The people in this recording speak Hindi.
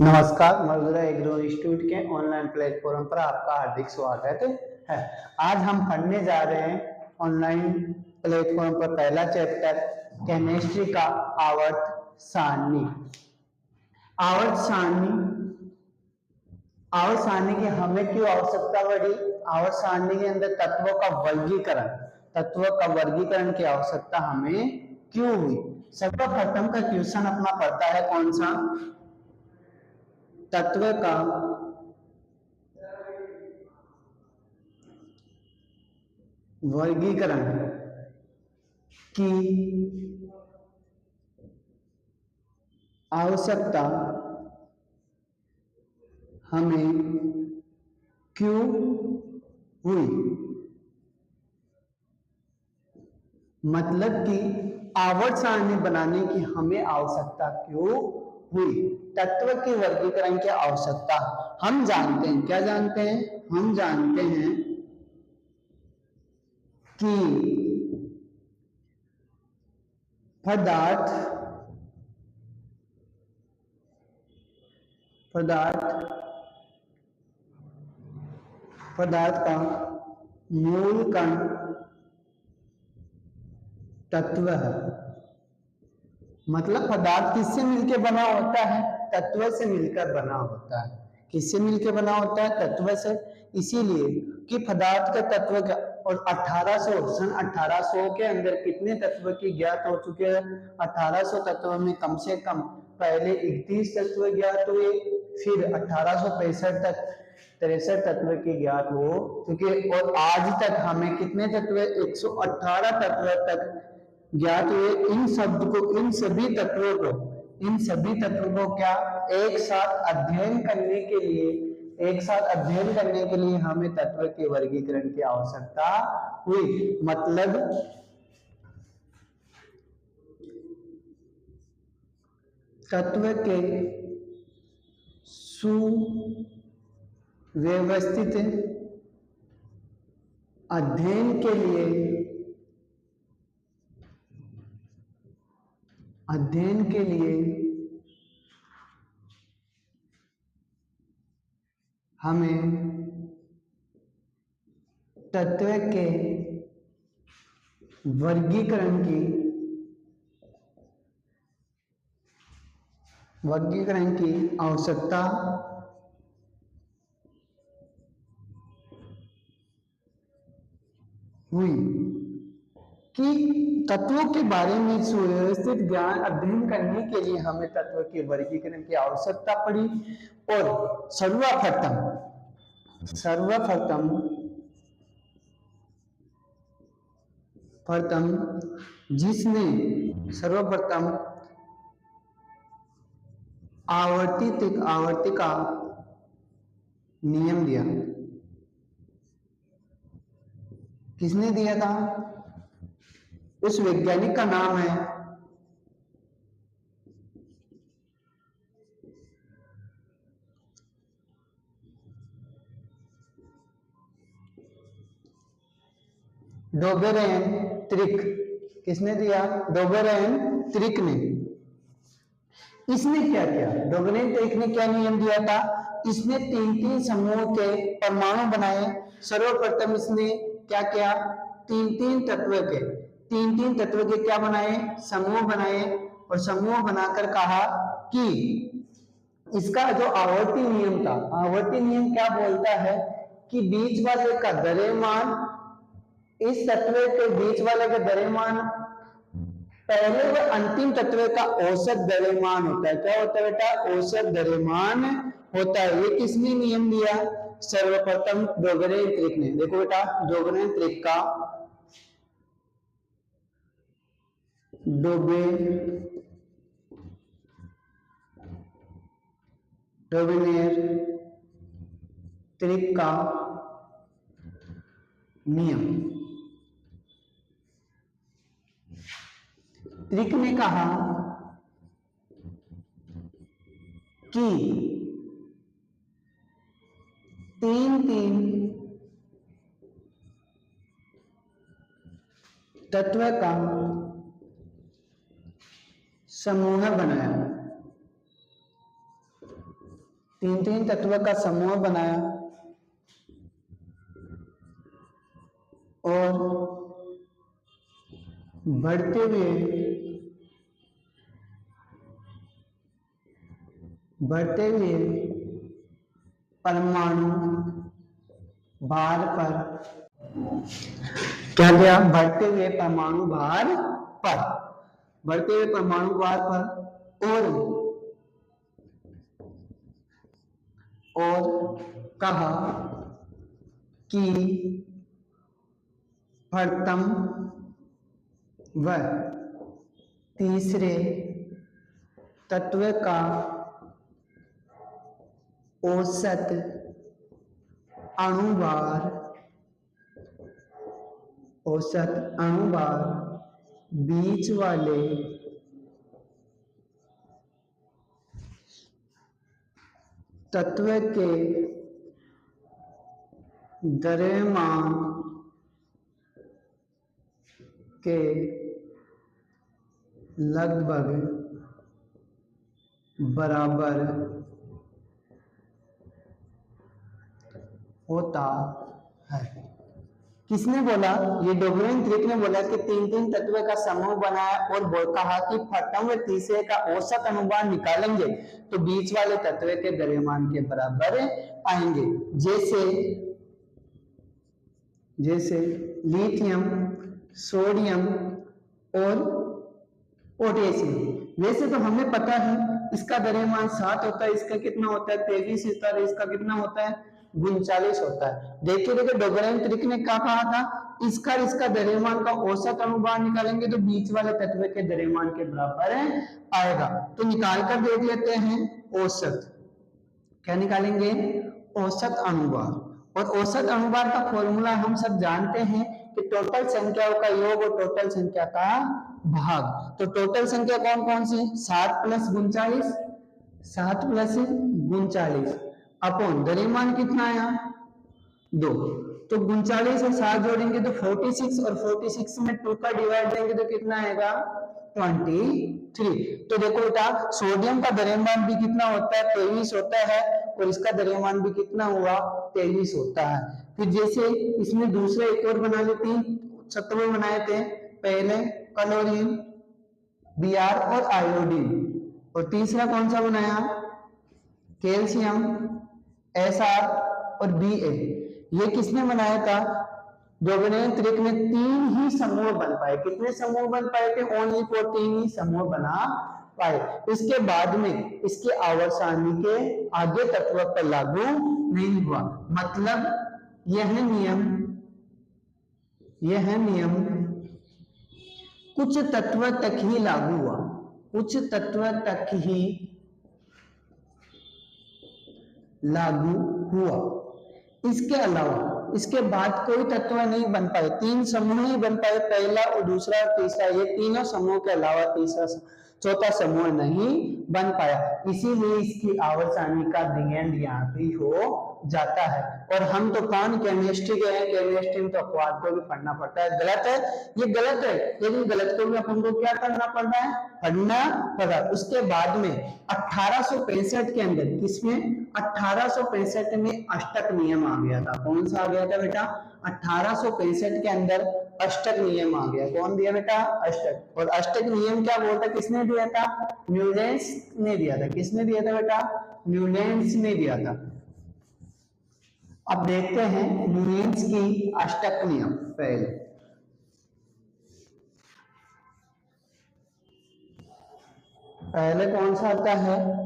नमस्कार, मधुरा एग्रो इंस्टीट्यूट के ऑनलाइन प्लेटफॉर्म पर आपका हार्दिक स्वागत है। आज हम पढ़ने जा रहे हैं ऑनलाइन प्लेटफॉर्म पर पहला चैप्टर केमिस्ट्री का आवर्त सारणी। आवर्त सारणी की हमें क्यों आवश्यकता पड़ी? आवर्त सारणी के अंदर तत्वों का वर्गीकरण की आवश्यकता हमें क्यों हुई? सर्वप्रथम का क्वेश्चन अपना पढ़ता है कौन सा? तत्व का वर्गीकरण की आवश्यकता हमें क्यों हुई? मतलब कि आवर्त सारणी बनाने की हमें आवश्यकता क्यों हुई? तत्व के वर्गीकरण की आवश्यकता हम जानते हैं। क्या जानते हैं? हम जानते हैं कि पदार्थ का मूल कण तत्व है। मतलब पदार्थ किससे मिलकर बना होता है? तत्व से मिलकर बना होता है। किससे मिलकर बना होता है? तत्व से। इसीलिए कि पदार्थ का तत्व का और 1800 के अंदर कितने तत्व की ज्ञात हो चुके हैं? 1800 तत्व में कम से कम पहले 31 तत्व ज्ञात हुए, फिर 1865 तक 63 तत्व की ज्ञात हो चुके, और आज तक हमें कितने तत्व? 118 तत्व तक ज्ञात हुए। इन सभी तत्वों को क्या एक साथ अध्ययन करने के लिए हमें तत्व के वर्गीकरण की आवश्यकता हुई। मतलब तत्व के सुव्यवस्थित अध्ययन के लिए हमें तत्व के वर्गीकरण की आवश्यकता हुई। कि तत्वों के बारे में सुव्यवस्थित ज्ञान अध्ययन करने के लिए हमें तत्व के वर्गीकरण की आवश्यकता पड़ी। और सर्वप्रथम जिसने आवर्ती का नियम दिया, किसने दिया था? उस वैज्ञानिक का नाम है डोबेरेन-त्रिक। किसने दिया? डोबेरेन-त्रिक ने। इसने क्या किया? डोबेरेन-त्रिक ने क्या नियम दिया था? इसने 3-3 समूह के परमाणु बनाए। सर्वप्रथम इसने क्या किया? 3-3 तत्व के क्या बनाए? समूह बनाए। और समूह बनाकर कहा कि इसका जो आवर्ती नियम था, आवर्ती नियम क्या बोलता है कि बीच वाले का द्रव्यमान, इस तत्व के बीच वाले का द्रव्यमान पहले व अंतिम तत्व का औसत द्रव्यमान होता है। क्या होता है बेटा? औसत द्रव्यमान होता है। ये किसने नियम दिया? सर्वप्रथम डोबेरेन-त्रिक ने। देखो बेटा, डोबेरेन-त्रिक का डोबेरेन-त्रिक का नियम। त्रिक ने कहा कि 3-3 तत्व का समूह बनाया। तीन तत्व का समूह बनाया और बढ़ते हुए परमाणु भार पर क्या गया? बढ़ते हुए परमाणु भार पर और कहा कि प्रथम व तीसरे तत्व का औसत अणुभार बीच वाले तत्व के द्रव्यमान के लगभग बराबर होता है। किसने बोला? ये डोबरेन-द्रिक ने बोला कि तीन तत्व का समूह बनाया और कहा कि प्रथम व तीसरे का औसत अनुपात निकालेंगे तो बीच वाले तत्व के द्रव्यमान के बराबर आएंगे। जैसे लिथियम, सोडियम और पोटेशियम। वैसे तो हमें पता है इसका द्रव्यमान 7 होता है, इसका कितना होता है? 23 होता है, इसका कितना होता है? 39 होता है। देखिए डोबरेन-द्रिक ने क्या कहा था? इसका द्रव्यमान का औसत अनुपात निकालेंगे तो बीच वाले तत्व के द्रव्यमान के बराबर आएगा। तो निकाल कर देख लेते हैं औसत। क्या निकालेंगे? औसत अनुपात। और औसत अनुपात का फॉर्मूला हम सब जानते हैं कि टोटल संख्याओं का योग और टोटल संख्या का भाग। तो टोटल संख्या कौन कौन सी? 7 प्लस 39 अपॉन द्रव्यमान कितना आया? 2। तो 39 और 7 जोड़ेंगे तो 46 और 46 में 2 का डिवाइड देंगे तो कितना आएगा? 23। तो देखो बेटा सोडियम का द्रव्यमान भी कितना होता है? 23 होता है और इसका द्रव्यमान भी कितना हुआ? 23 होता है। फिर जैसे इसमें दूसरे एक और बना लेते हैं, तत्व बनाए थे पहले क्लोरीन, Br और आयोडीन, और तीसरा कौन सा बनाया? कैल्शियम, Sr और Ba। ये किसने बनाया था? डोबरेन-द्रिक ने 3 ही समूह बन पाए। कितने समूह बन पाए थे? ओनली 3 ही समूह बना पाए। इसके बाद में इसके आवर्त सारणी के आगे तत्व पर लागू नहीं हुआ। मतलब यह नियम कुछ तत्व तक ही लागू हुआ, कुछ तत्व तक ही लागू हुआ। इसके अलावा इसके बाद कोई तत्व नहीं बन पाए। 3 समूह ही बन पाए, पहला और दूसरा और तीसरा। ये तीनों समूह के अलावा चौथा समूह नहीं बन पाया। इसीलिए इसकी आवर्त सारणी का दी एंड यहाँ पे हो जाता है। और हम तो कौन केमिस्ट्री के हैं, केमिस्ट्री में तो अपवाद को भी पढ़ना पड़ता है। गलत है, ये गलत है, लेकिन गलत को भी अपन को क्या करना पड़ रहा है? पढ़ना पड़ रहा है। उसके बाद में 1865 के अंदर, किसमें? 1865 में अष्टक नियम आ गया था। कौन सा आ गया था बेटा? 1865 के अंदर अष्टक नियम आ गया। कौन दिया बेटा? अष्टक। और अष्टक नियम क्या बोलता? किसने दिया था? न्यूलैंड्स ने दिया था। किसने दिया था बेटा? न्यूलैंड्स ने दिया था। अब देखते हैं न्यूलैंड्स की अष्टक नियम। पहले कौन सा आता है?